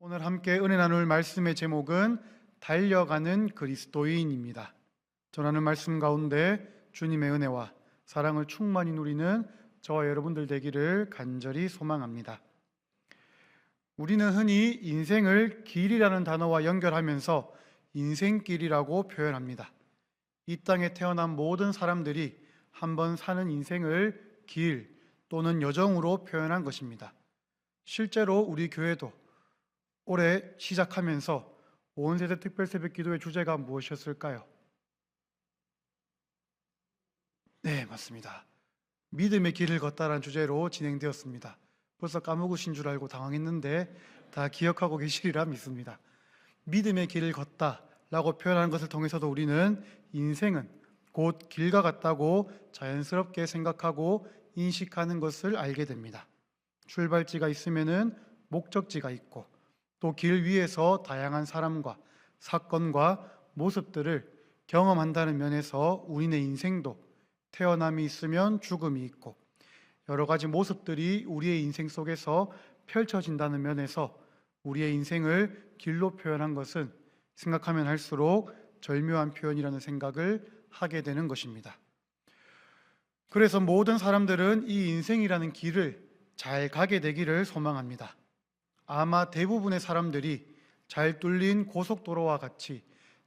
오늘 함께 은혜 나눌 말씀의 제목은 달려가는 그리스도인입니다. 전하는 말씀 가운데 주님의 은혜와 사랑을 충만히 누리는 저와 여러분들 되기를 간절히 소망합니다. 우리는 흔히 인생을 길이라는 단어와 연결하면서 인생길이라고 표현합니다. 이 땅에 태어난 모든 사람들이 한번 사는 인생을 길 또는 여정으로 표현한 것입니다. 실제로 우리 교회도 올해 시작하면서 온 세대 특별 새벽 기도의 주제가 무엇이었을까요? 네, 맞습니다. 믿음의 길을 걷다라는 주제로 진행되었습니다. 벌써 까먹으신 줄 알고 당황했는데 다 기억하고 계시리라 믿습니다. 믿음의 길을 걷다라고 표현하는 것을 통해서도 우리는 인생은 곧 길과 같다고 자연스럽게 생각하고 인식하는 것을 알게 됩니다. 출발지가 있으면은 목적지가 있고 또 길 위에서 다양한 사람과 사건과 모습들을 경험한다는 면에서 우리네 인생도 태어남이 있으면 죽음이 있고 여러 가지 모습들이 우리의 인생 속에서 펼쳐진다는 면에서 우리의 인생을 길로 표현한 것은 생각하면 할수록 절묘한 표현이라는 생각을 하게 되는 것입니다. 그래서 모든 사람들은 이 인생이라는 길을 잘 가게 되기를 소망합니다. 아마 대부분의 사람들이 잘 뚫린 고속도로와 같이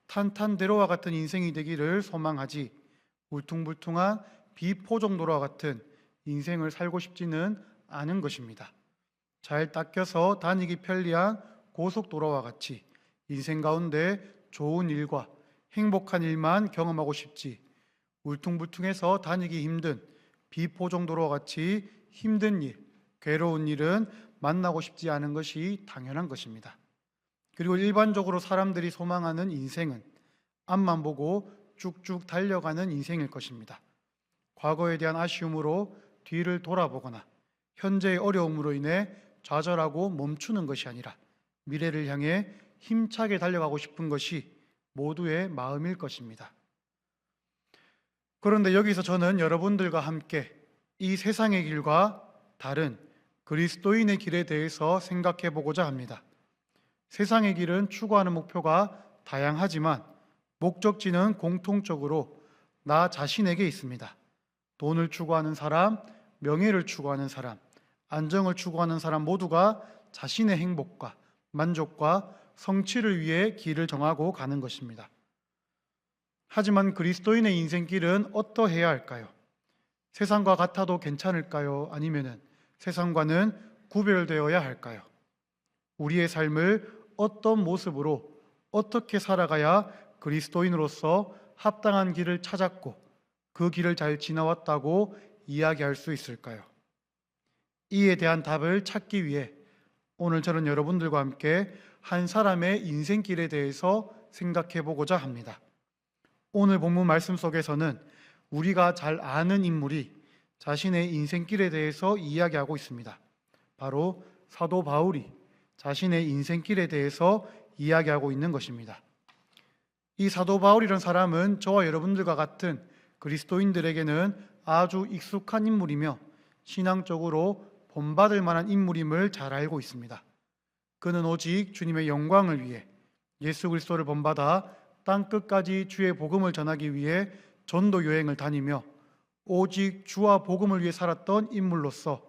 탄탄대로와 같은 인생이 되기를 소망하지 울퉁불퉁한 비포종도로와 같은 인생을 살고 싶지는 않은 것입니다. 잘 닦여서 다니기 편리한 고속도로와 같이 인생 가운데 좋은 일과 행복한 일만 경험하고 싶지 울퉁불퉁해서 다니기 힘든 비포종도로와 같이 힘든 일, 괴로운 일은 만나고 싶지 않은 것이 당연한 것입니다. 그리고 일반적으로 사람들이 소망하는 인생은 앞만 보고 쭉쭉 달려가는 인생일 것입니다. 과거에 대한 아쉬움으로 뒤를 돌아보거나 현재의 어려움으로 인해 좌절하고 멈추는 것이 아니라 미래를 향해 힘차게 달려가고 싶은 것이 모두의 마음일 것입니다. 그런데 여기서 저는 여러분들과 함께 이 세상의 길과 다른 그리스도인의 길에 대해서 생각해 보고자 합니다. 세상의 길은 추구하는 목표가 다양하지만 목적지는 공통적으로 나 자신에게 있습니다. 돈을 추구하는 사람, 명예를 추구하는 사람, 안정을 추구하는 사람 모두가 자신의 행복과 만족과 성취를 위해 길을 정하고 가는 것입니다. 하지만 그리스도인의 인생길은 어떠해야 할까요? 세상과 같아도 괜찮을까요? 아니면은 세상과는 구별되어야 할까요? 우리의 삶을 어떤 모습으로 어떻게 살아가야 그리스도인으로서 합당한 길을 찾았고 그 길을 잘 지나왔다고 이야기할 수 있을까요? 이에 대한 답을 찾기 위해 오늘 저는 여러분들과 함께 한 사람의 인생길에 대해서 생각해 보고자 합니다. 오늘 본문 말씀 속에서는 우리가 잘 아는 인물이 자신의 인생길에 대해서 이야기하고 있습니다. 바로 사도 바울이 자신의 인생길에 대해서 이야기하고 있는 것입니다. 이 사도 바울이라는 사람은 저와 여러분들과 같은 그리스도인들에게는 아주 익숙한 인물이며 신앙적으로 본받을 만한 인물임을 잘 알고 있습니다. 그는 오직 주님의 영광을 위해 예수 그리스도를 본받아 땅 끝까지 주의 복음을 전하기 위해 전도 여행을 다니며 오직 주와 복음을 위해 살았던 인물로서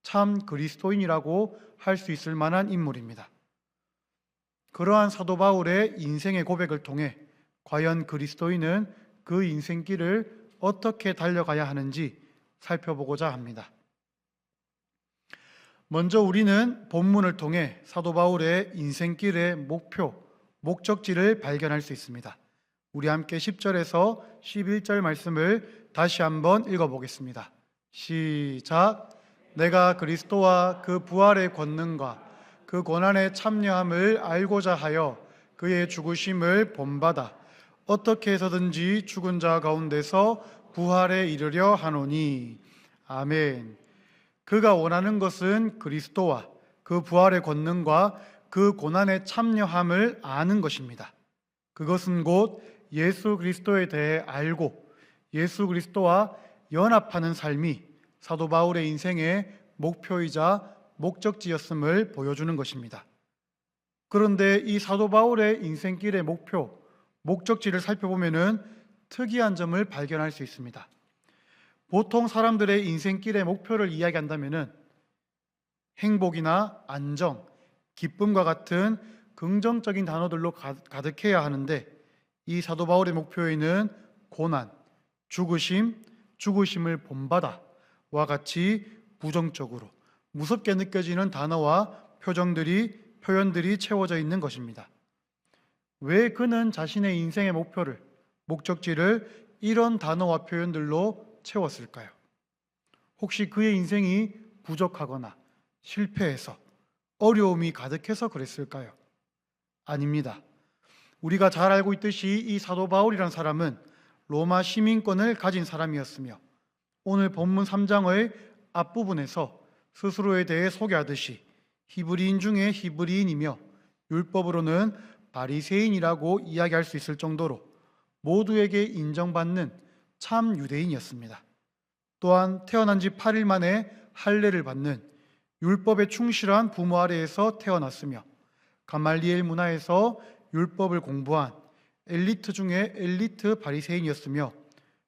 참 그리스도인이라고 할 수 있을 만한 인물입니다. 그러한 사도 바울의 인생의 고백을 통해 과연 그리스도인은 그 인생길을 어떻게 달려가야 하는지 살펴보고자 합니다. 먼저 우리는 본문을 통해 사도 바울의 인생길의 목표, 목적지를 발견할 수 있습니다. 우리 함께 10절에서 11절 말씀을 다시 한번 읽어보겠습니다. 시작. 내가 그리스도와 그 부활의 권능과 그 고난의 참여함을 알고자 하여 그의 죽으심을 본받아 어떻게 해서든지 죽은 자 가운데서 부활에 이르려 하노니. 아멘. 그가 원하는 것은 그리스도와 그 부활의 권능과 그 고난의 참여함을 아는 것입니다. 그것은 곧 예수 그리스도에 대해 알고 예수 그리스도와 연합하는 삶이 사도 바울의 인생의 목표이자 목적지였음을 보여주는 것입니다. 그런데 이 사도 바울의 인생길의 목표, 목적지를 살펴보면은 특이한 점을 발견할 수 있습니다. 보통 사람들의 인생길의 목표를 이야기한다면은 행복이나 안정, 기쁨과 같은 긍정적인 단어들로 가득해야 하는데, 이 사도 바울의 목표에는 고난, 죽으심, 죽으심을 본받아와 같이 부정적으로 무섭게 느껴지는 단어와 표현들이 채워져 있는 것입니다. 왜 그는 자신의 인생의 목표를, 목적지를 이런 단어와 표현들로 채웠을까요? 혹시 그의 인생이 부족하거나 실패해서 어려움이 가득해서 그랬을까요? 아닙니다. 우리가 잘 알고 있듯이 이 사도 바울이란 사람은 로마 시민권을 가진 사람이었으며, 오늘 본문 3장의 앞부분에서 스스로에 대해 소개하듯이 히브리인 중에 히브리인이며 율법으로는 바리새인이라고 이야기할 수 있을 정도로 모두에게 인정받는 참 유대인이었습니다. 또한 태어난 지 8일 만에 할례를 받는 율법에 충실한 부모 아래에서 태어났으며, 가말리엘 문화에서 율법을 공부한 엘리트 중에 엘리트 바리새인이었으며,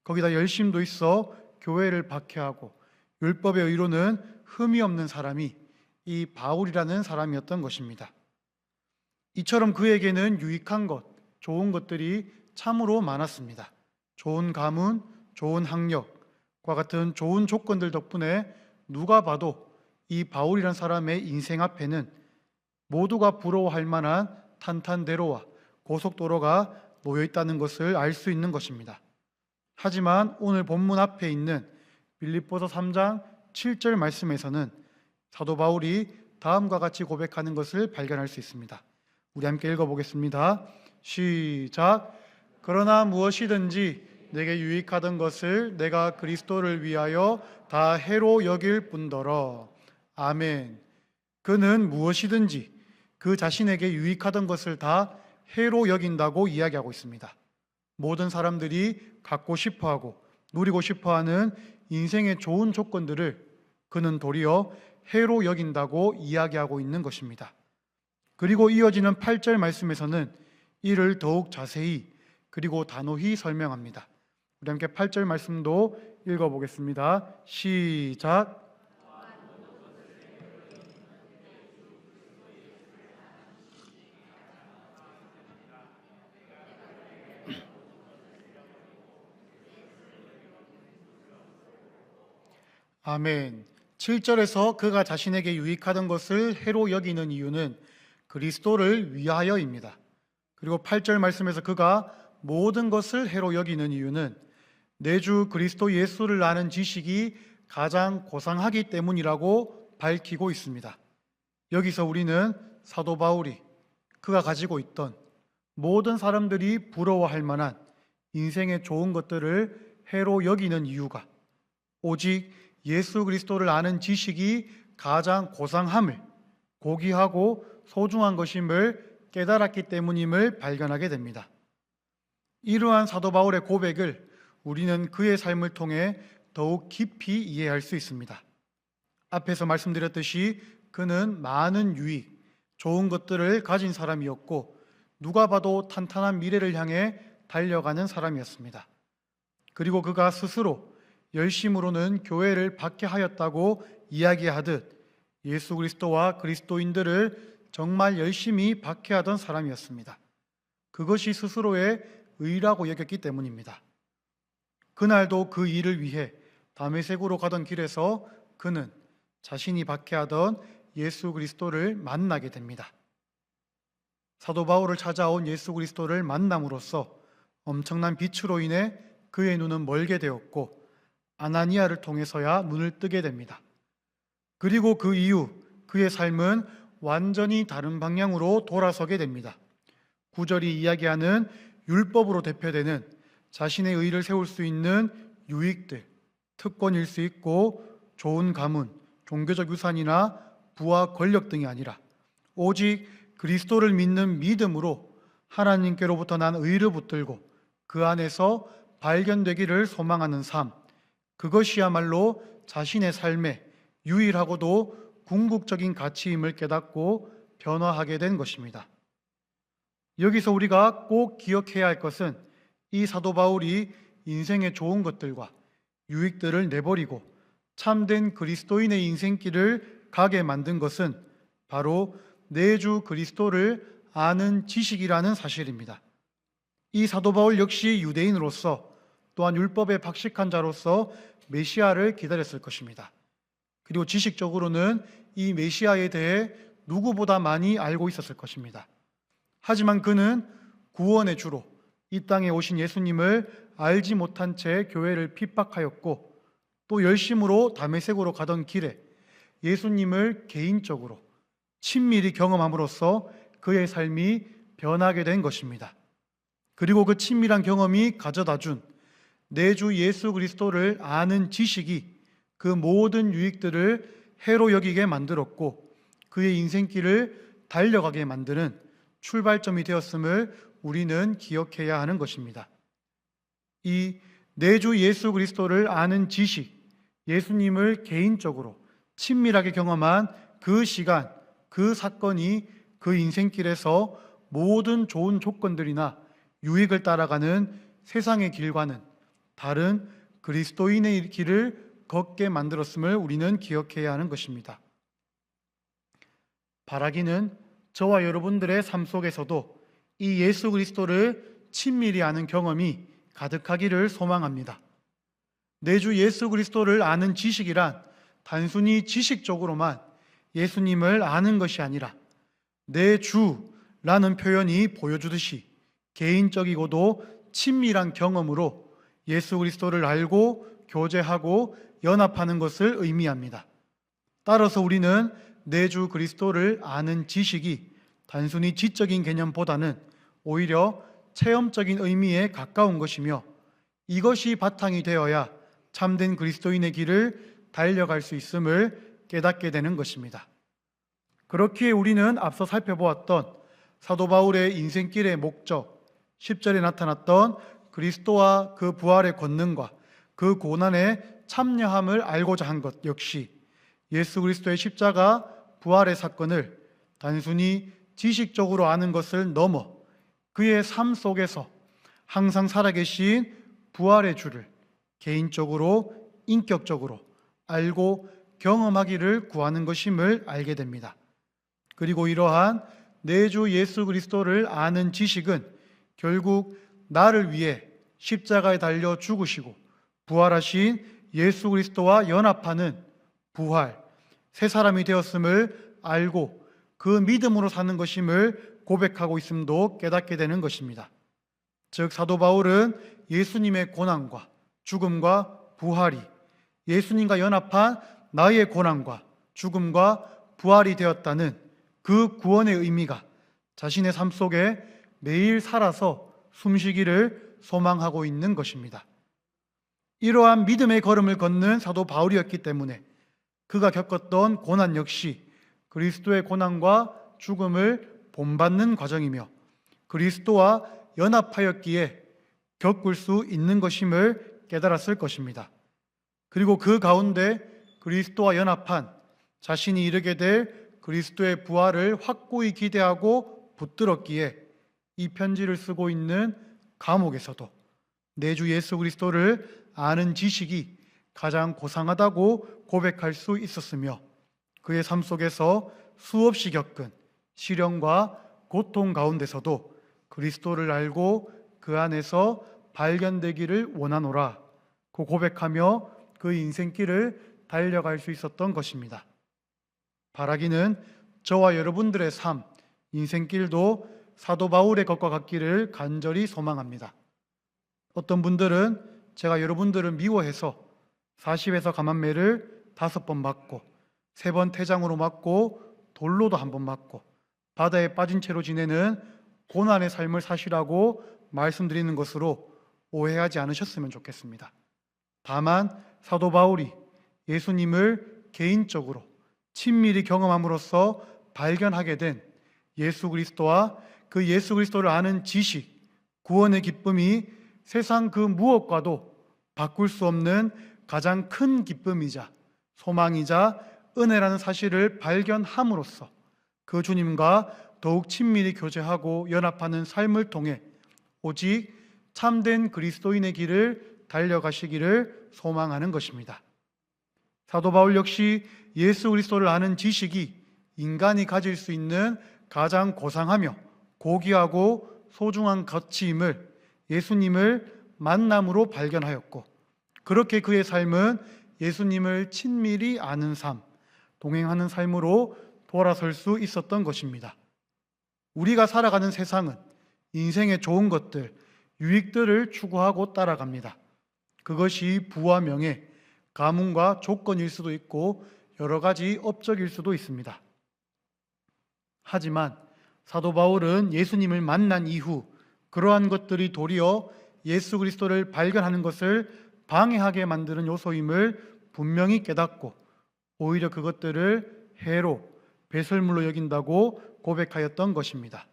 거기다 열심도 있어 교회를 박해하고 율법의 의로는 흠이 없는 사람이 이 바울이라는 사람이었던 것입니다. 이처럼 그에게는 유익한 것, 좋은 것들이 참으로 많았습니다. 좋은 가문, 좋은 학력과 같은 좋은 조건들 덕분에 누가 봐도 이 바울이란 사람의 인생 앞에는 모두가 부러워할 만한 탄탄대로와 고속도로가 놓여 있다는 것을 알 수 있는 것입니다. 하지만 오늘 본문 앞에 있는 빌립보서 3장 7절 말씀에서는 사도 바울이 다음과 같이 고백하는 것을 발견할 수 있습니다. 우리 함께 읽어보겠습니다. 시작. 그러나 무엇이든지 내게 유익하던 것을 내가 그리스도를 위하여 다 해로 여길 뿐더러. 아멘. 그는 무엇이든지 그 자신에게 유익하던 것을 다 해로 여긴다고 이야기하고 있습니다. 모든 사람들이 갖고 싶어하고 누리고 싶어하는 인생의 좋은 조건들을 그는 도리어 해로 여긴다고 이야기하고 있는 것입니다. 그리고 이어지는 8절 말씀에서는 이를 더욱 자세히 그리고 단호히 설명합니다. 우리 함께 8절 말씀도 읽어보겠습니다. 시작. 아멘. 7절에서 그가 자신에게 유익하던 것을 해로 여기는 이유는 그리스도를 위하여입니다. 그리고 8절 말씀에서 그가 모든 것을 해로 여기는 이유는 내 주 그리스도 예수를 아는 지식이 가장 고상하기 때문이라고 밝히고 있습니다. 여기서 우리는 사도 바울이 그가 가지고 있던 모든 사람들이 부러워할 만한 인생의 좋은 것들을 해로 여기는 이유가 오직 예수 그리스도를 아는 지식이 가장 고상함을, 고귀하고 소중한 것임을 깨달았기 때문임을 발견하게 됩니다. 이러한 사도 바울의 고백을 우리는 그의 삶을 통해 더욱 깊이 이해할 수 있습니다. 앞에서 말씀드렸듯이 그는 많은 유익, 좋은 것들을 가진 사람이었고 누가 봐도 탄탄한 미래를 향해 달려가는 사람이었습니다. 그리고 그가 스스로 열심으로는 교회를 박해하였다고 이야기하듯 예수 그리스도와 그리스도인들을 정말 열심히 박해하던 사람이었습니다. 그것이 스스로의 의라고 여겼기 때문입니다. 그날도 그 일을 위해 다메섹으로 가던 길에서 그는 자신이 박해하던 예수 그리스도를 만나게 됩니다. 사도 바울을 찾아온 예수 그리스도를 만남으로써 엄청난 빛으로 인해 그의 눈은 멀게 되었고 아나니아를 통해서야 눈을 뜨게 됩니다. 그리고 그 이후 그의 삶은 완전히 다른 방향으로 돌아서게 됩니다. 9절이 이야기하는 율법으로 대표되는 자신의 의를 세울 수 있는 유익들, 특권일 수 있고 좋은 가문, 종교적 유산이나 부와 권력 등이 아니라 오직 그리스도를 믿는 믿음으로 하나님께로부터 난 의를 붙들고 그 안에서 발견되기를 소망하는 삶, 그것이야말로 자신의 삶의 유일하고도 궁극적인 가치임을 깨닫고 변화하게 된 것입니다. 여기서 우리가 꼭 기억해야 할 것은 이 사도 바울이 인생의 좋은 것들과 유익들을 내버리고 참된 그리스도인의 인생길을 가게 만든 것은 바로 내주 그리스도를 아는 지식이라는 사실입니다. 이 사도 바울 역시 유대인으로서 또한 율법에 박식한 자로서 메시아를 기다렸을 것입니다. 그리고 지식적으로는 이 메시아에 대해 누구보다 많이 알고 있었을 것입니다. 하지만 그는 구원의 주로 이 땅에 오신 예수님을 알지 못한 채 교회를 핍박하였고, 또 열심으로 다메섹으로 가던 길에 예수님을 개인적으로 친밀히 경험함으로써 그의 삶이 변하게 된 것입니다. 그리고 그 친밀한 경험이 가져다준 내주 예수 그리스도를 아는 지식이 그 모든 유익들을 해로 여기게 만들었고, 그의 인생길을 달려가게 만드는 출발점이 되었음을 우리는 기억해야 하는 것입니다. 이 내주 예수 그리스도를 아는 지식, 예수님을 개인적으로 친밀하게 경험한 그 시간, 그 사건이 그 인생길에서 모든 좋은 조건들이나 유익을 따라가는 세상의 길과는 다른 그리스도인의 길을 걷게 만들었음을 우리는 기억해야 하는 것입니다. 바라기는 저와 여러분들의 삶 속에서도 이 예수 그리스도를 친밀히 아는 경험이 가득하기를 소망합니다. 내주 예수 그리스도를 아는 지식이란 단순히 지식적으로만 예수님을 아는 것이 아니라 내 주라는 표현이 보여주듯이 개인적이고도 친밀한 경험으로 예수 그리스도를 알고 교제하고 연합하는 것을 의미합니다. 따라서 우리는 내주 그리스도를 아는 지식이 단순히 지적인 개념보다는 오히려 체험적인 의미에 가까운 것이며, 이것이 바탕이 되어야 참된 그리스도인의 길을 달려갈 수 있음을 깨닫게 되는 것입니다. 그렇기에 우리는 앞서 살펴보았던 사도 바울의 인생길의 목적, 10절에 나타났던 그리스도와 그 부활의 권능과 그 고난에 참여함을 알고자 한 것 역시 예수 그리스도의 십자가 부활의 사건을 단순히 지식적으로 아는 것을 넘어 그의 삶 속에서 항상 살아계신 부활의 주를 개인적으로, 인격적으로 알고 경험하기를 구하는 것임을 알게 됩니다. 그리고 이러한 내주 예수 그리스도를 아는 지식은 결국 나를 위해 십자가에 달려 죽으시고 부활하신 예수 그리스도와 연합하는 부활, 새 사람이 되었음을 알고 그 믿음으로 사는 것임을 고백하고 있음도 깨닫게 되는 것입니다. 즉 사도 바울은 예수님의 고난과 죽음과 부활이 예수님과 연합한 나의 고난과 죽음과 부활이 되었다는 그 구원의 의미가 자신의 삶 속에 매일 살아서 숨쉬기를 소망하고 있는 것입니다. 이러한 믿음의 걸음을 걷는 사도 바울이었기 때문에 그가 겪었던 고난 역시 그리스도의 고난과 죽음을 본받는 과정이며 그리스도와 연합하였기에 겪을 수 있는 것임을 깨달았을 것입니다. 그리고 그 가운데 그리스도와 연합한 자신이 이르게 될 그리스도의 부활을 확고히 기대하고 붙들었기에 이 편지를 쓰고 있는 감옥에서도 내주 예수 그리스도를 아는 지식이 가장 고상하다고 고백할 수 있었으며, 그의 삶 속에서 수없이 겪은 시련과 고통 가운데서도 그리스도를 알고 그 안에서 발견되기를 원하노라 고 고백하며 그 인생길을 달려갈 수 있었던 것입니다. 바라기는 저와 여러분들의 삶, 인생길도 사도 바울의 것과 같기를 간절히 소망합니다. 어떤 분들은 제가 여러분들을 미워해서 40에서 감한매를 5번 맞고 3번 태장으로 맞고 돌로도 1번 맞고 바다에 빠진 채로 지내는 고난의 삶을 사시라고 말씀드리는 것으로 오해하지 않으셨으면 좋겠습니다. 다만 사도 바울이 예수님을 개인적으로 친밀히 경험함으로써 발견하게 된 예수 그리스도와 그 예수 그리스도를 아는 지식, 구원의 기쁨이 세상 그 무엇과도 바꿀 수 없는 가장 큰 기쁨이자 소망이자 은혜라는 사실을 발견함으로써 그 주님과 더욱 친밀히 교제하고 연합하는 삶을 통해 오직 참된 그리스도인의 길을 달려가시기를 소망하는 것입니다. 사도 바울 역시 예수 그리스도를 아는 지식이 인간이 가질 수 있는 가장 고상하며 고귀하고 소중한 가치임을 예수님을 만남으로 발견하였고, 그렇게 그의 삶은 예수님을 친밀히 아는 삶, 동행하는 삶으로 돌아설 수 있었던 것입니다. 우리가 살아가는 세상은 인생의 좋은 것들, 유익들을 추구하고 따라갑니다. 그것이 부와 명예, 가문과 조건일 수도 있고 여러 가지 업적일 수도 있습니다. 하지만 사도 바울은 예수님을 만난 이후 그러한 것들이 도리어 예수 그리스도를 발견하는 것을 방해하게 만드는 요소임을 분명히 깨닫고 오히려 그것들을 해로, 배설물로 여긴다고 고백하였던 것입니다.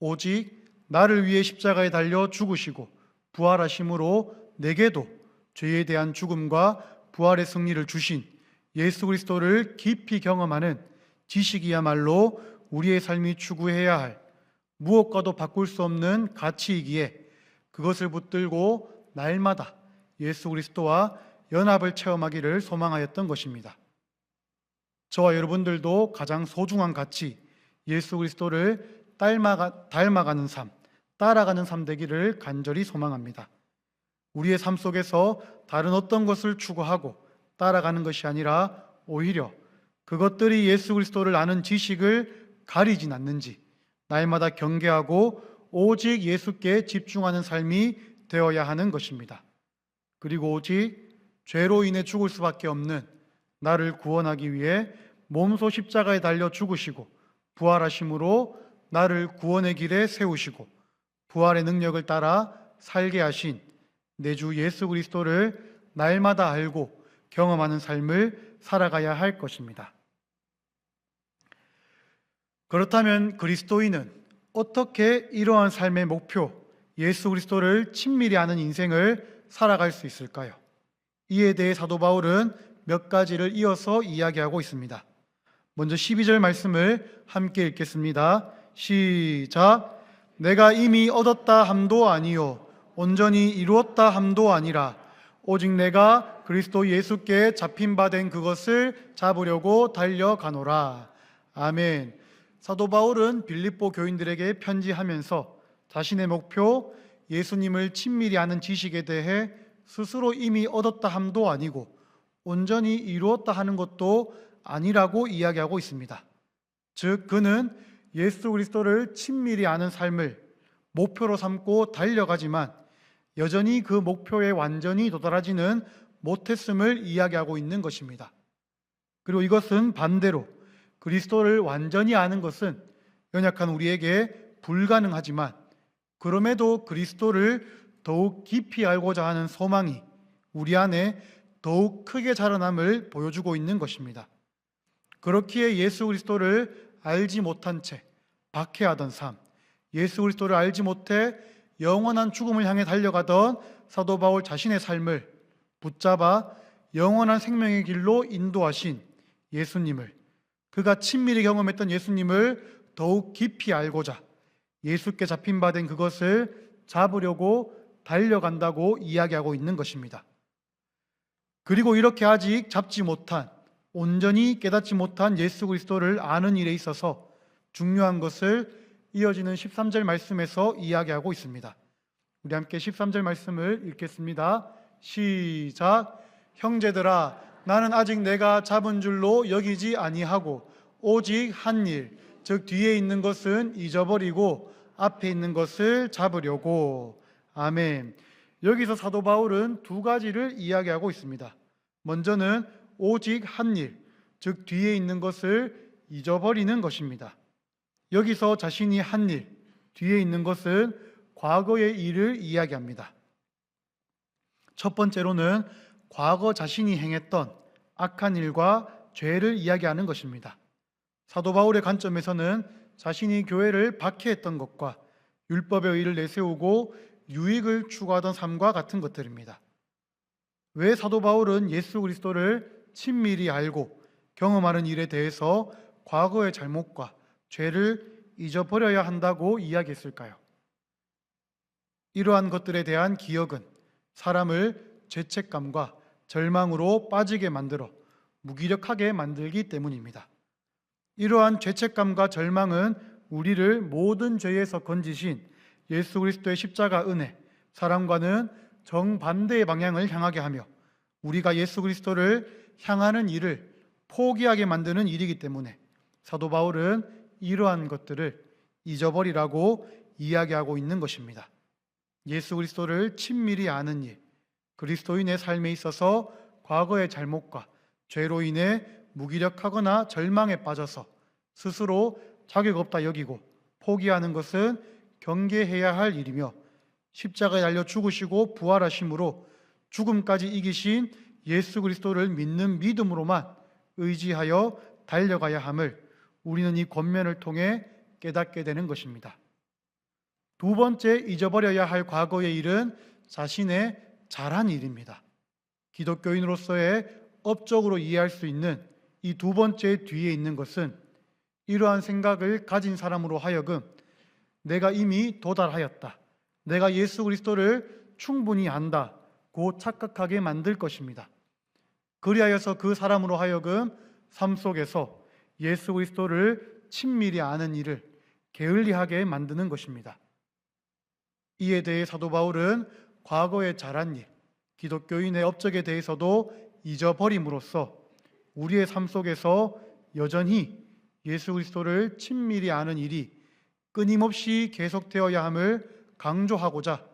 오직 나를 위해 십자가에 달려 죽으시고 부활하심으로 내게도 죄에 대한 죽음과 부활의 승리를 주신 예수 그리스도를 깊이 경험하는 지식이야말로 우리의 삶이 추구해야 할 무엇과도 바꿀 수 없는 가치이기에 그것을 붙들고 날마다 예수 그리스도와 연합을 체험하기를 소망하였던 것입니다. 저와 여러분들도 가장 소중한 가치, 예수 그리스도를 닮아가는 삶, 따라가는 삶 되기를 간절히 소망합니다. 우리의 삶 속에서 다른 어떤 것을 추구하고 따라가는 것이 아니라 오히려 그것들이 예수 그리스도를 아는 지식을 가리진 않는지 날마다 경계하고 오직 예수께 집중하는 삶이 되어야 하는 것입니다. 그리고 오직 죄로 인해 죽을 수밖에 없는 나를 구원하기 위해 몸소 십자가에 달려 죽으시고 부활하심으로 나를 구원의 길에 세우시고 부활의 능력을 따라 살게 하신 내 주 예수 그리스도를 날마다 알고 경험하는 삶을 살아가야 할 것입니다. 그렇다면 그리스도인은 어떻게 이러한 삶의 목표, 예수 그리스도를 친밀히 아는 인생을 살아갈 수 있을까요? 이에 대해 사도 바울은 몇 가지를 이어서 이야기하고 있습니다. 먼저 12절 말씀을 함께 읽겠습니다. 시작. 내가 이미 얻었다 함도 아니요 온전히 이루었다 함도 아니라 오직 내가 그리스도 예수께 잡힌 바 된 그것을 잡으려고 달려가노라. 아멘. 사도 바울은 빌립보 교인들에게 편지하면서 자신의 목표, 예수님을 친밀히 아는 지식에 대해 스스로 이미 얻었다 함도 아니고 온전히 이루었다 하는 것도 아니라고 이야기하고 있습니다. 즉 그는 예수 그리스도를 친밀히 아는 삶을 목표로 삼고 달려가지만 여전히 그 목표에 완전히 도달하지는 못했음을 이야기하고 있는 것입니다. 그리고 이것은 반대로 그리스도를 완전히 아는 것은 연약한 우리에게 불가능하지만 그럼에도 그리스도를 더욱 깊이 알고자 하는 소망이 우리 안에 더욱 크게 자라남을 보여주고 있는 것입니다. 그렇기에 예수 그리스도를 알지 못한 채 박해하던 삶, 예수 그리스도를 알지 못해 영원한 죽음을 향해 달려가던 사도 바울 자신의 삶을 붙잡아 영원한 생명의 길로 인도하신 예수님을, 그가 친밀히 경험했던 예수님을 더욱 깊이 알고자 예수께 잡힌 바 된 그것을 잡으려고 달려간다고 이야기하고 있는 것입니다. 그리고 이렇게 아직 잡지 못한, 온전히 깨닫지 못한 예수 그리스도를 아는 일에 있어서 중요한 것을 이어지는 13절 말씀에서 이야기하고 있습니다. 우리 함께 13절 말씀을 읽겠습니다. 시작. 형제들아, 나는 아직 내가 잡은 줄로 여기지 아니하고 오직 한 일, 즉 뒤에 있는 것은 잊어버리고 앞에 있는 것을 잡으려고. 아멘. 여기서 사도 바울은 두 가지를 이야기하고 있습니다. 먼저는 오직 한 일, 즉 뒤에 있는 것을 잊어버리는 것입니다. 여기서 자신이 한 일, 뒤에 있는 것은 과거의 일을 이야기합니다. 첫 번째로는 과거 자신이 행했던 악한 일과 죄를 이야기하는 것입니다. 사도 바울의 관점에서는 자신이 교회를 박해했던 것과 율법의 의를 내세우고 유익을 추구하던 삶과 같은 것들입니다. 왜 사도 바울은 예수 그리스도를 친밀히 알고 경험하는 일에 대해서 과거의 잘못과 죄를 잊어버려야 한다고 이야기했을까요? 이러한 것들에 대한 기억은 사람을 죄책감과 절망으로 빠지게 만들어 무기력하게 만들기 때문입니다. 이러한 죄책감과 절망은 우리를 모든 죄에서 건지신 예수 그리스도의 십자가 은혜, 사랑과는 정반대의 방향을 향하게 하며 우리가 예수 그리스도를 향하는 일을 포기하게 만드는 일이기 때문에 사도 바울은 이러한 것들을 잊어버리라고 이야기하고 있는 것입니다. 예수 그리스도를 친밀히 아는 일, 그리스도인의 삶에 있어서 과거의 잘못과 죄로 인해 무기력하거나 절망에 빠져서 스스로 자격 없다 여기고 포기하는 것은 경계해야 할 일이며 십자가에 달려 죽으시고 부활하심으로 죽음까지 이기신 예수 그리스도를 믿는 믿음으로만 의지하여 달려가야 함을 우리는 이 권면을 통해 깨닫게 되는 것입니다. 두 번째 잊어버려야 할 과거의 일은 자신의 잘한 일입니다. 기독교인으로서의 업적으로 이해할 수 있는 이 두 번째 뒤에 있는 것은 이러한 생각을 가진 사람으로 하여금 내가 이미 도달하였다, 내가 예수 그리스도를 충분히 안다고 착각하게 만들 것입니다. 그리하여서 그 사람으로 하여금 삶 속에서 예수 그리스도를 친밀히 아는 일을 게을리하게 만드는 것입니다. 이에 대해 사도 바울은 과거에 잘한 일, 기독교인의 업적에 대해서도 잊어버림으로써 우리의 삶 속에서 여전히 예수 그리스도를 친밀히 아는 일이 끊임없이 계속되어야 함을 강조하고자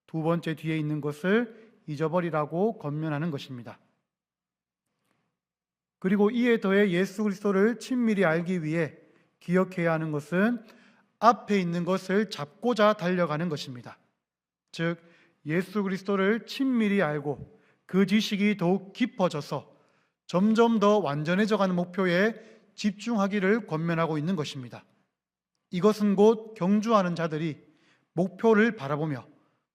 두 번째 뒤에 있는 것을 잊어버리라고 권면하는 것입니다. 그리고 이에 더해 예수 그리스도를 친밀히 알기 위해 기억해야 하는 것은 앞에 있는 것을 잡고자 달려가는 것입니다. 즉 예수 그리스도를 친밀히 알고 그 지식이 더욱 깊어져서 점점 더 완전해져가는 목표에 집중하기를 권면하고 있는 것입니다. 이것은 곧 경주하는 자들이 목표를 바라보며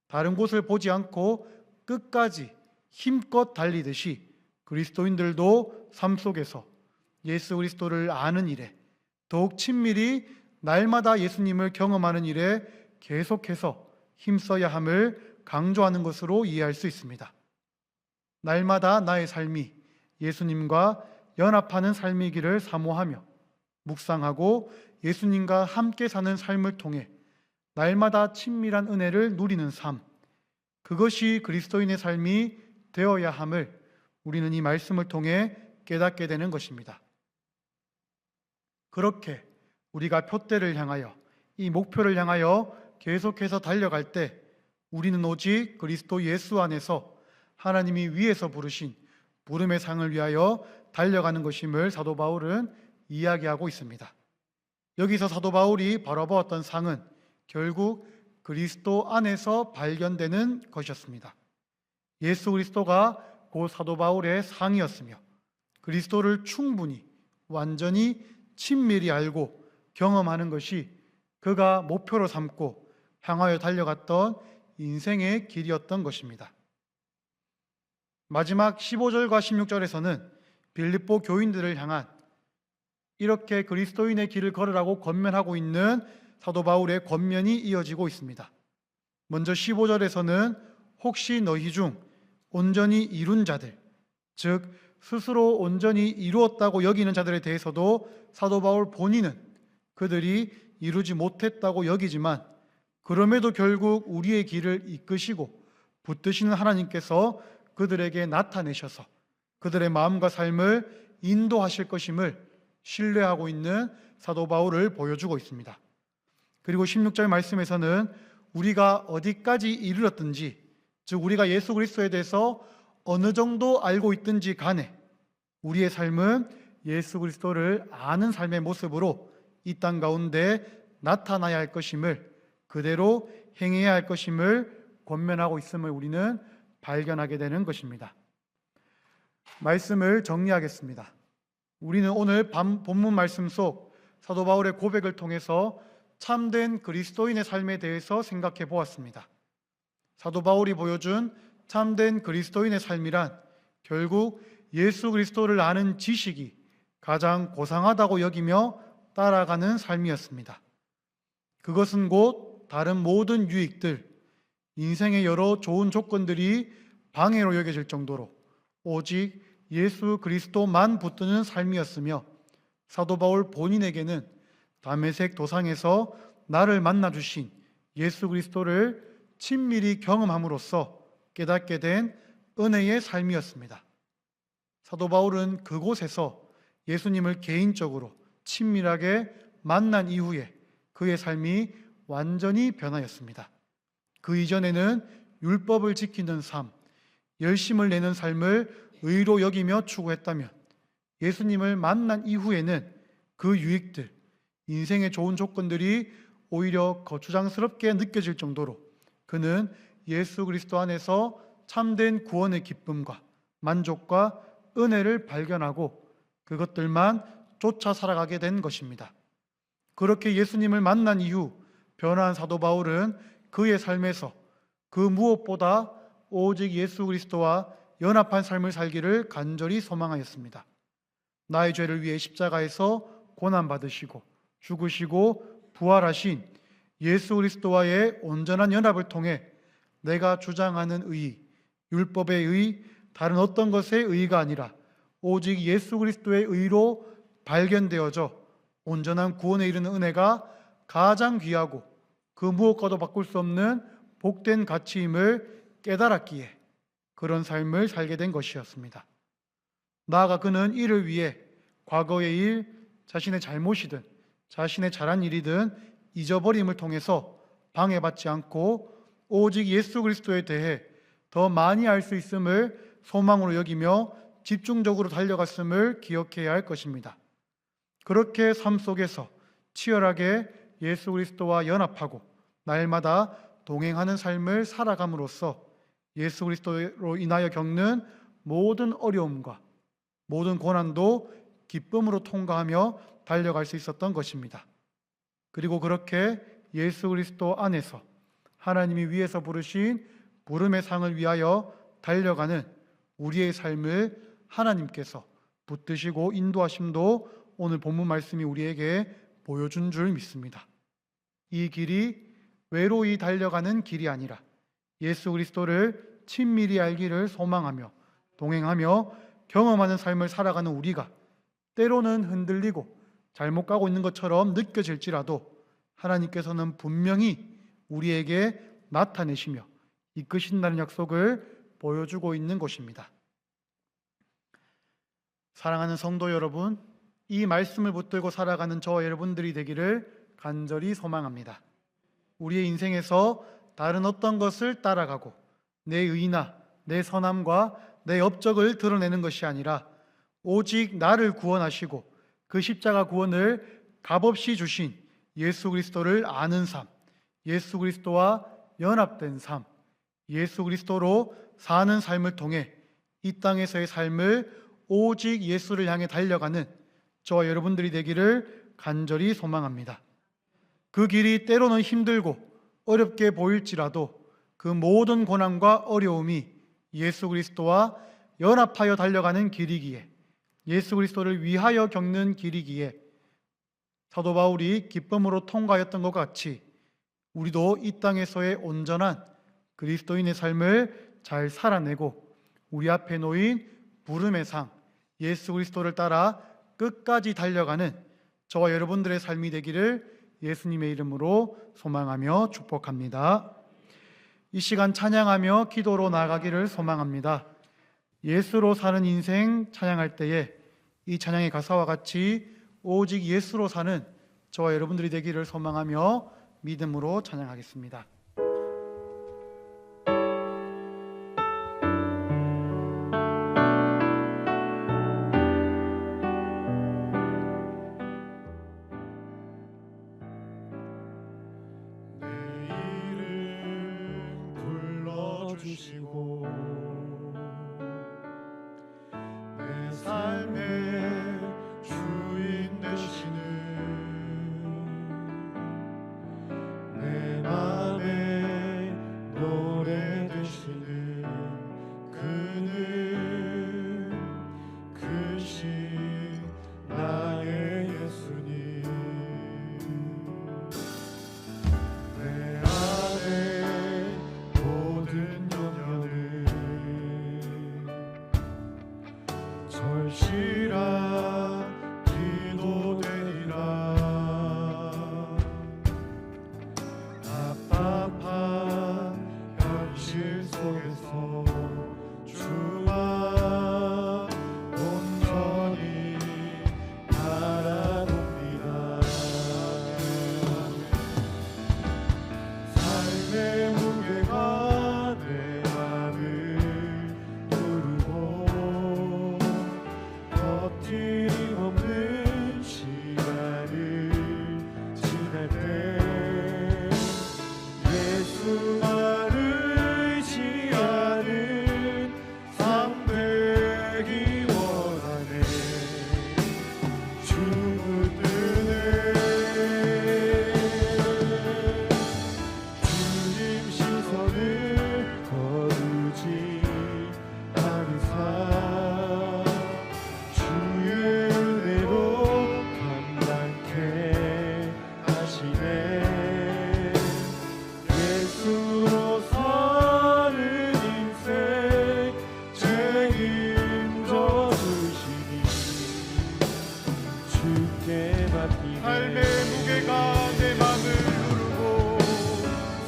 다른 곳을 보지 않고 끝까지 힘껏 달리듯이 그리스도인들도 삶 속에서 예수 그리스도를 아는 일에 더욱 친밀히 날마다 예수님을 경험하는 일에 계속해서 힘써야 함을 강조하는 것으로 이해할 수 있습니다. 날마다 나의 삶이 예수님과 연합하는 삶이기를 사모하며 묵상하고 예수님과 함께 사는 삶을 통해 날마다 친밀한 은혜를 누리는 삶, 그것이 그리스도인의 삶이 되어야 함을 우리는 이 말씀을 통해 깨닫게 되는 것입니다. 그렇게 우리가 표대를 향하여 이 목표를 향하여 계속해서 달려갈 때 우리는 오직 그리스도 예수 안에서 하나님이 위에서 부르신 부름의 상을 위하여 달려가는 것임을 사도 바울은 이야기하고 있습니다. 여기서 사도 바울이 바라보았던 상은 결국 그리스도 안에서 발견되는 것이었습니다. 예수 그리스도가 그 사도 바울의 상이었으며 그리스도를 충분히 완전히 친밀히 알고 경험하는 것이 그가 목표로 삼고 향하여 달려갔던 인생의 길이었던 것입니다. 마지막 15절과 16절에서는 빌립보 교인들을 향한 이렇게 그리스도인의 길을 걸으라고 권면하고 있는 사도 바울의 권면이 이어지고 있습니다. 먼저 15절에서는 혹시 너희 중 온전히 이룬 자들, 즉 스스로 온전히 이루었다고 여기는 자들에 대해서도 사도 바울 본인은 그들이 이루지 못했다고 여기지만 그럼에도 결국 우리의 길을 이끄시고 붙드시는 하나님께서 그들에게 나타내셔서 그들의 마음과 삶을 인도하실 것임을 신뢰하고 있는 사도 바울을 보여주고 있습니다. 그리고 16절 말씀에서는 우리가 어디까지 이르렀든지, 즉 우리가 예수 그리스도에 대해서 어느 정도 알고 있든지 간에 우리의 삶은 예수 그리스도를 아는 삶의 모습으로 이 땅 가운데 나타나야 할 것임을, 그대로 행해야 할 것임을 권면하고 있음을 우리는 발견하게 되는 것입니다. 말씀을 정리하겠습니다. 우리는 오늘 본문 말씀 속 사도 바울의 고백을 통해서 참된 그리스도인의 삶에 대해서 생각해 보았습니다. 사도 바울이 보여준 참된 그리스도인의 삶이란 결국 예수 그리스도를 아는 지식이 가장 고상하다고 여기며 따라가는 삶이었습니다. 그것은 곧 다른 모든 유익들, 인생의 여러 좋은 조건들이 방해로 여겨질 정도로 오직 예수 그리스도만 붙드는 삶이었으며, 사도 바울 본인에게는 다메섹 도상에서 나를 만나 주신 예수 그리스도를 친밀히 경험함으로써 깨닫게 된 은혜의 삶이었습니다. 사도 바울은 그곳에서 예수님을 개인적으로 친밀하게 만난 이후에 그의 삶이 완전히 변하였습니다. 그 이전에는 율법을 지키는 삶, 열심을 내는 삶을 의로 여기며 추구했다면, 예수님을 만난 이후에는 그 유익들, 인생의 좋은 조건들이 오히려 거추장스럽게 느껴질 정도로 그는 예수 그리스도 안에서 참된 구원의 기쁨과 만족과 은혜를 발견하고 그것들만 쫓아 살아가게 된 것입니다. 그렇게 예수님을 만난 이후 변화한 사도 바울은 그의 삶에서 그 무엇보다 오직 예수 그리스도와 연합한 삶을 살기를 간절히 소망하였습니다. 나의 죄를 위해 십자가에서 고난받으시고 죽으시고 부활하신 예수 그리스도와의 온전한 연합을 통해 내가 주장하는 의, 율법의 의, 다른 어떤 것의 의가 아니라 오직 예수 그리스도의 의로 발견되어져 온전한 구원에 이르는 은혜가 가장 귀하고 그 무엇과도 바꿀 수 없는 복된 가치임을 깨달았기에 그런 삶을 살게 된 것이었습니다. 나아가 그는 이를 위해 과거의 일, 자신의 잘못이든 자신의 잘한 일이든 잊어버림을 통해서 방해받지 않고 오직 예수 그리스도에 대해 더 많이 알 수 있음을 소망으로 여기며 집중적으로 달려갔음을 기억해야 할 것입니다. 그렇게 삶 속에서 치열하게 예수 그리스도와 연합하고 날마다 동행하는 삶을 살아감으로써 예수 그리스도로 인하여 겪는 모든 어려움과 모든 고난도 기쁨으로 통과하며 달려갈 수 있었던 것입니다. 그리고 그렇게 예수 그리스도 안에서 하나님이 위에서 부르신 부름의 상을 위하여 달려가는 우리의 삶을 하나님께서 붙드시고 인도하심도 오늘 본문 말씀이 우리에게 보여준 줄 믿습니다. 이 길이 외로이 달려가는 길이 아니라 예수 그리스도를 친밀히 알기를 소망하며 동행하며 경험하는 삶을 살아가는 우리가 때로는 흔들리고 잘못 가고 있는 것처럼 느껴질지라도 하나님께서는 분명히 우리에게 나타내시며 이끄신다는 약속을 보여주고 있는 것입니다. 사랑하는 성도 여러분, 이 말씀을 붙들고 살아가는 저와 여러분들이 되기를 간절히 소망합니다. 우리의 인생에서 다른 어떤 것을 따라가고 내 의나 내 선함과 내 업적을 드러내는 것이 아니라 오직 나를 구원하시고 그 십자가 구원을 값없이 주신 예수 그리스도를 아는 삶, 예수 그리스도와 연합된 삶, 예수 그리스도로 사는 삶을 통해 이 땅에서의 삶을 오직 예수를 향해 달려가는 저와 여러분들이 되기를 간절히 소망합니다. 그 길이 때로는 힘들고 어렵게 보일지라도 그 모든 고난과 어려움이 예수 그리스도와 연합하여 달려가는 길이기에, 예수 그리스도를 위하여 겪는 길이기에 사도 바울이 기쁨으로 통과하였던 것 같이 우리도 이 땅에서의 온전한 그리스도인의 삶을 잘 살아내고 우리 앞에 놓인 부름의 상, 예수 그리스도를 따라 끝까지 달려가는 저와 여러분들의 삶이 되기를 예수님의 이름으로 소망하며 축복합니다. 이 시간 찬양하며 기도로 나아가기를 소망합니다. 예수로 사는 인생 찬양할 때에 이 찬양의 가사와 같이 오직 예수로 사는 저와 여러분들이 되기를 소망하며 믿음으로 찬양하겠습니다. 주시고 내 삶의 주인 되시는 내 맘에 주께 맡기네. 삶의 무게가 내 맘을 누르고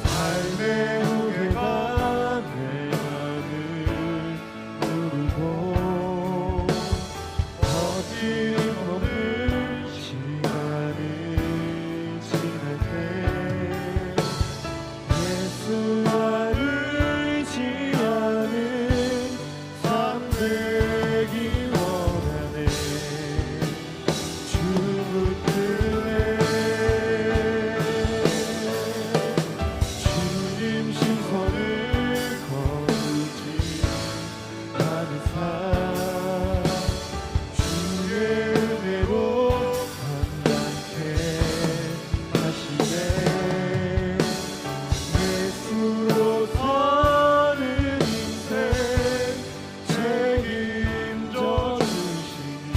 삶의 무게가 내 맘을 누르고 어림없는 시간을 지날 때 예수와 의지하는 삶 되기 원하네. 주 붙드네. 주님 시선을 거두지 않은 삶 주의 은혜로 감당케 하시네. 예수로 사는 인생 책임져 주시니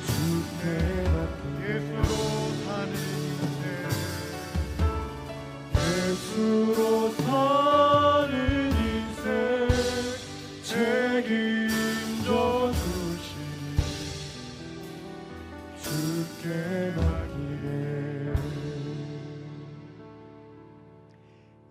주께 맡기네. 예수로 사는 인생 예수로 사는 인생 책임져 주시니 주께 맡기네.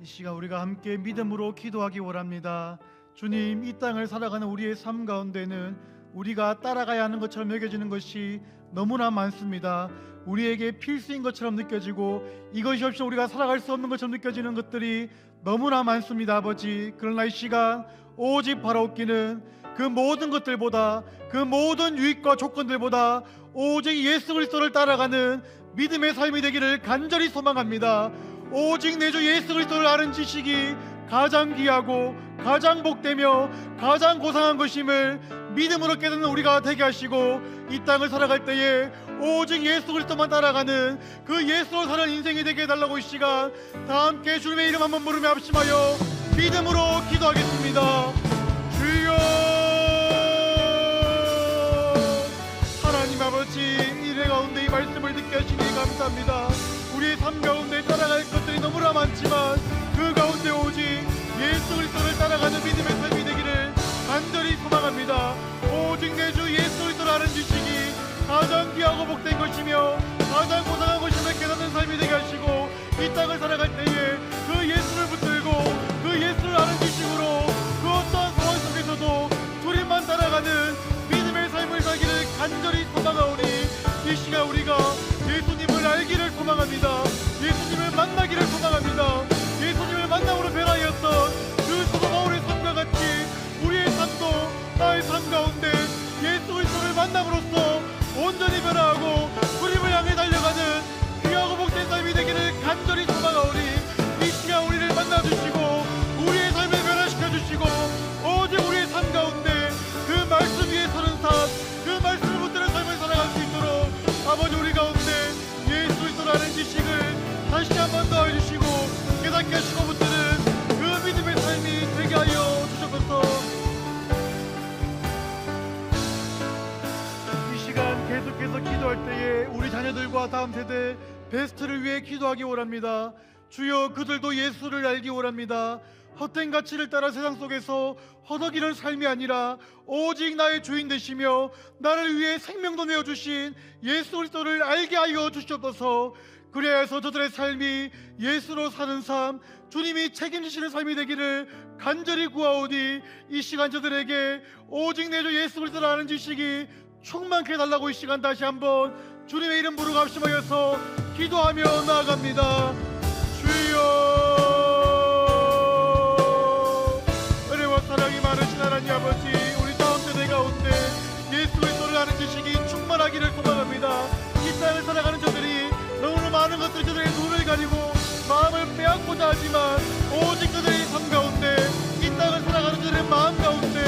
이 시간 우리가 함께 믿음으로 기도하기 원합니다. 주님, 이 땅을 살아가는 우리의 삶 가운데는 우리가 따라가야 하는 것처럼 여겨지는 것이 너무나 많습니다. 우리에게 필수인 것처럼 느껴지고 이것이 없이 우리가 살아갈 수 없는 것처럼 느껴지는 것들이 너무나 많습니다, 아버지. 그러나 이 시간 오직 바라옵기는 그 모든 것들보다, 그 모든 유익과 조건들보다 오직 예수 그리스도를 따라가는 믿음의 삶이 되기를 간절히 소망합니다. 오직 내 주 예수 그리스도를 아는 지식이 가장 귀하고 가장 복되며 가장 고상한 것임을 믿음으로 깨닫는 우리가 되게 하시고, 이 땅을 살아갈 때에 오직 예수 그리스도만 따라가는 그 예수로 사는 인생이 되게 해달라고 이 시간 다 함께 주님의 이름 한번 부르며 합심하여 믿음으로 기도하겠습니다. 주여, 하나님 아버지, 이래 가운데 이 말씀을 듣게 하시니 감사합니다. 우리의 삶 가운데 따라갈 것들이 너무나 많지만 그 가운데 오직 예수 그리스도를 따라가는 믿음의 삶이 되기를 간절히 소망합니다. 오직 내 주 예수 그리스도를 아는 지식이 가장 귀하고 복된 것이며 가장 고상한 것임을 깨닫는 삶이 되게 하시고, 이 땅을 살아갈 때에 그 예수를 붙들고 그 예수를 아는 지식으로 그 어떠한 상황 속에서도 주님만 따라가는 믿음의 삶을 살기를 간절히 소망하오니, 이 시간 우리가 예수님을 알기를 소망합니다. 예수님을 만나기를 소망합니다. 예수님을 만남으로 변화하였던 그 사도 바울의 삶과 같이 우리의 삶도 나의 삶 가운데 예수 그리스도를 만남으로써 온전히 변화하고 주님을 향해 달려가는 귀하고 복된 삶이 되기를 간절히 소망하오니, 이 시간 우리를 만나주시고 우리의 삶을 변화시켜주시고 오직 우리의 삶 가운데 그 말씀 위에 서는 삶, 그 말씀을 붙드는 삶을 살아갈 수 있도록 아버지, 우리 가운데 예수 그리스도라는 지식을 다시 한번 더 해주시고 깨닫게 하시고 붙드는 그 믿음의 삶이 되게 하여 주셔서 이 시간 계속해서 기도할 때에 우리 자녀들과 다음 세대 베스트를 위해 기도하기 원합니다. 주여, 그들도 예수를 알기 원합니다. 헛된 가치를 따라 세상 속에서 허덕이는 삶이 아니라 오직 나의 주인 되시며 나를 위해 생명도 내어주신 예수 그리스도를 알게 하여 주시옵소서. 그래야 해서 저들의 삶이 예수로 사는 삶, 주님이 책임지시는 삶이 되기를 간절히 구하오니, 이 시간 저들에게 오직 내 주 예수 그리스도를 아는 지식이 충만케 해달라고 이 시간 다시 한번 주님의 이름 부르고 합심하여서 기도하며 나아갑니다. 주여, 사랑이 많으신 하나님 아버지, 우리 다음 세대 가운데 예수 그리스도를 아는 지식이 충만하기를 소망합니다. 이 땅을 살아가는 저들이 너무나 많은 것들이 저들의 눈을 가리고 마음을 빼앗고자 하지만 오직 그들의 삶 가운데, 이 땅을 살아가는 저들의 마음 가운데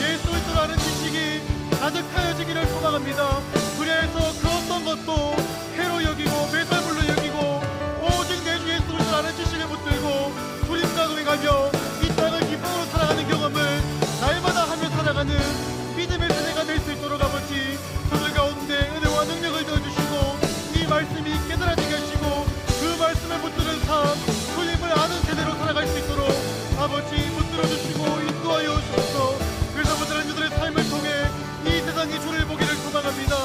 예수 그리스도를 아는 지식이 가득하여지기를 소망합니다. 그래서 그 어떤 것도 해로 여기고 매살물로 여기고 오직 내 주 예수 그리스도를 아는 지식을 붙들고 주님과 동행하며 이 땅을 기쁨으로 살아가는 경험을 날마다 하며 살아가는 믿음의 세대가 될 수 있도록 아버지, 저들 가운데 은혜와 능력을 더해주시고 이 말씀이 깨달아지게 하시고 그 말씀을 붙드는 삶, 주님을 아는 세대로 살아갈 수 있도록 아버지 붙들어주시고 인도하여 주옵소서. 그래서 모든 이들의 삶을 통해 이 세상이 주를 보기를 소망합니다.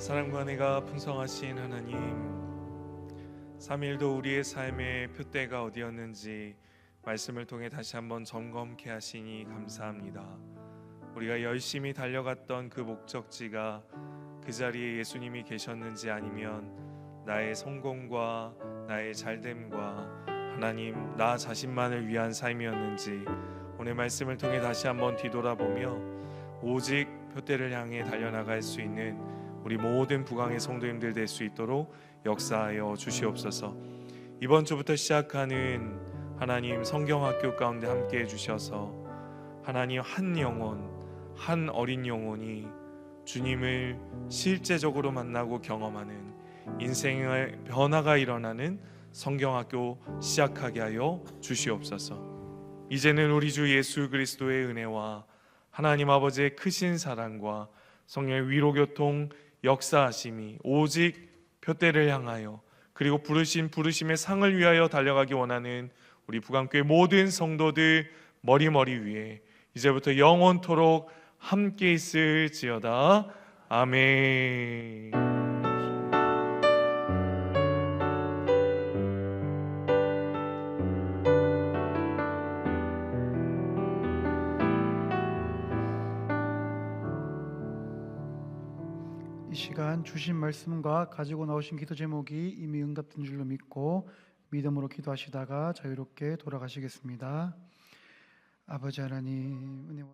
사랑과 은혜가 풍성하신 하나님, 3일도 우리의 삶의 표대가 어디였는지 말씀을 통해 다시 한번 점검케 하시니 감사합니다. 우리가 열심히 달려갔던 그 목적지가 그 자리에 예수님이 계셨는지, 아니면 나의 성공과 나의 잘됨과 하나님 나 자신만을 위한 삶이었는지 오늘 말씀을 통해 다시 한번 뒤돌아보며 오직 표대를 향해 달려나갈 수 있는 우리 모든 부강의 성도님들 될 수 있도록 역사하여 주시옵소서. 이번 주부터 시작하는 하나님 성경학교 가운데 함께 해주셔서 하나님 한 영혼, 한 어린 영혼이 주님을 실제적으로 만나고 경험하는 인생의 변화가 일어나는 성경학교 시작하게 하여 주시옵소서. 이제는 우리 주 예수 그리스도의 은혜와 하나님 아버지의 크신 사랑과 성령의 위로교통 역사하심이 오직 표대를 향하여, 그리고 부르심의 상을 위하여 달려가기 원하는 우리 부강교회 모든 성도들 머리 위에 이제부터 영원토록 함께 있을지어다. 아멘. 이 시간 주신 말씀과 가지고 나오신 기도 제목이 이미 응답된 줄로 믿고 믿음으로 기도하시다가 자유롭게 돌아가시겠습니다. 아버지 하나님, 은혜와